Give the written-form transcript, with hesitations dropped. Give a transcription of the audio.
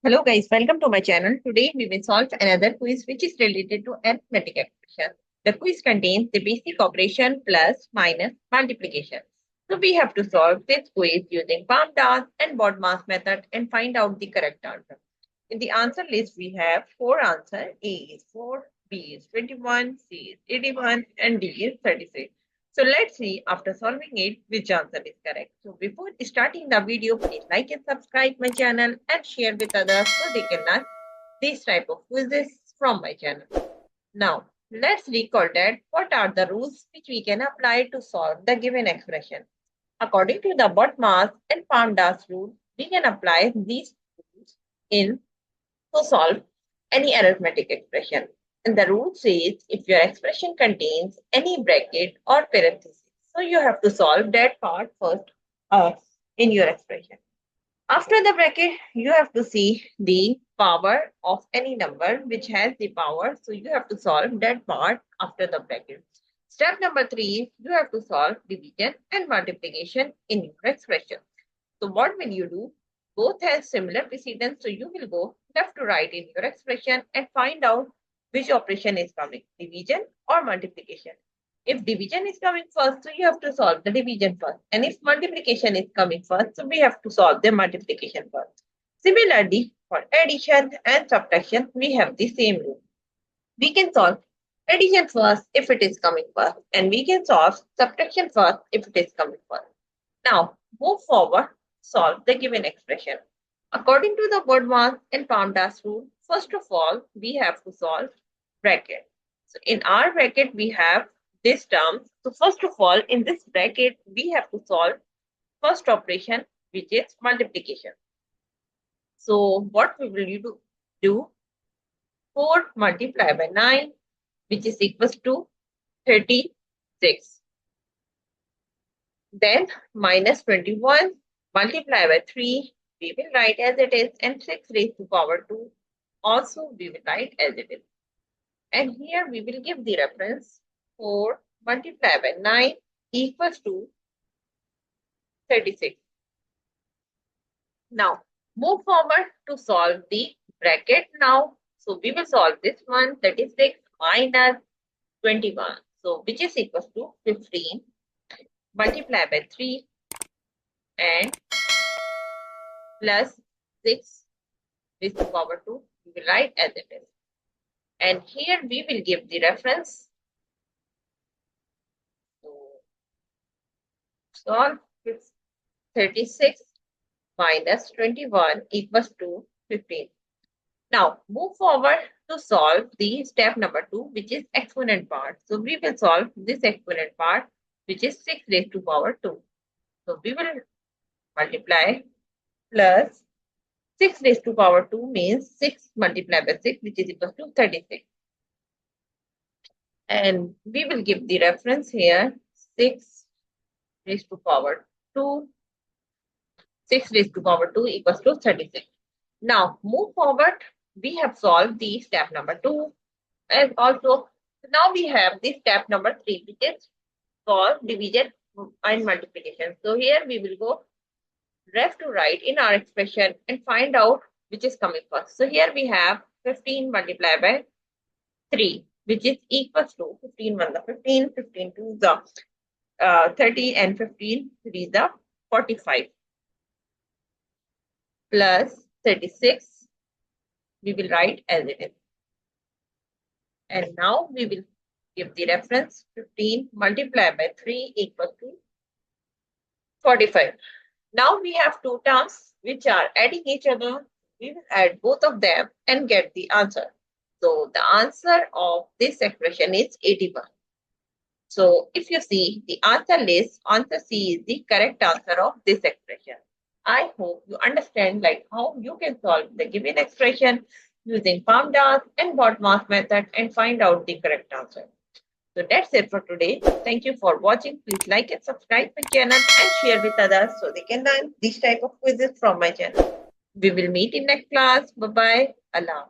Hello guys, welcome to my channel. Today we will solve another quiz which is related to arithmetic expression. The quiz contains the basic operation plus, minus, multiplication. So we have to solve this quiz using palm task and board mass method and find out the correct answer. In the answer list we have four answers. A is 4, B is 21, C is 81 and D is 36. So let's see after solving it which answer is correct. So before starting the video, please like and subscribe my channel and share with others so they can learn this type of quizzes from my channel. Now let's recall that what are the rules which we can apply to solve the given expression. According to the BODMAS and PAMDAS rule, we can apply these rules in to solve any arithmetic expression. And the rule says if your expression contains any bracket or parenthesis, so you have to solve that part first in your expression. After the bracket, you have to see the power of any number which has the power. So you have to solve that part after the bracket. Step number 3, you have to solve division and multiplication in your expression. So what will you do? Both have similar precedence, so you will go left to right in your expression and find out which operation is coming, division or multiplication. If division is coming first, so you have to solve the division first. And if multiplication is coming first, so we have to solve the multiplication first. Similarly, for addition and subtraction, we have the same rule. We can solve addition first if it is coming first, and we can solve subtraction first if it is coming first. Now, move forward, solve the given expression. According to the BODMAS and PAMDAS rule, first of all, we have to solve bracket. So in our bracket, we have this term. So first of all, in this bracket, we have to solve first operation, which is multiplication. So what we will do? 4 multiplied by 9, which is equals to 36. Then minus 21 multiplied by 3, we will write as it is, and 6 raised to power 2 also we will write as it is. And here we will give the reference 4 multiplied by 9 equals to 36. Now move forward to solve the bracket now. So we will solve this one, 36 minus 21. So which is equals to 15 multiplied by 3 and plus 6 raised to power 2. We will write as it is. And here we will give the reference. So solve 36 minus 21 equals to 15. Now move forward to solve the step number 2, which is exponent part. So we will solve this exponent part, which is 6 raised to power 2. So we will multiply plus 6 raised to power 2 means 6 multiplied by 6, which is equal to 36. And we will give the reference here 6 raised to power 2. 6 raised to power 2 equals to 36. Now move forward. We have solved the step number 2. And also now we have the step number 3, which is solve division and multiplication. So here we will go left to right in our expression and find out which is coming first. So here we have 15 multiplied by 3, which is equals to 15 1 the 15, 15 2 the 30 and 15 3 the 45 plus 36. We will write as it is. And now we will give the reference 15 multiplied by 3 equals to 45. Now we have two terms which are adding each other. We will add both of them and get the answer. So the answer of this expression is 81. So if you see the answer list, answer C is the correct answer of this expression. I hope you understand like how you can solve the given expression using PAMDAS and BODMAS method and find out the correct answer. So that's it for today. Thank you for watching. Please like and subscribe my channel and share with others so they can learn this type of quizzes from my channel. We will meet in next class. Bye bye. Allah.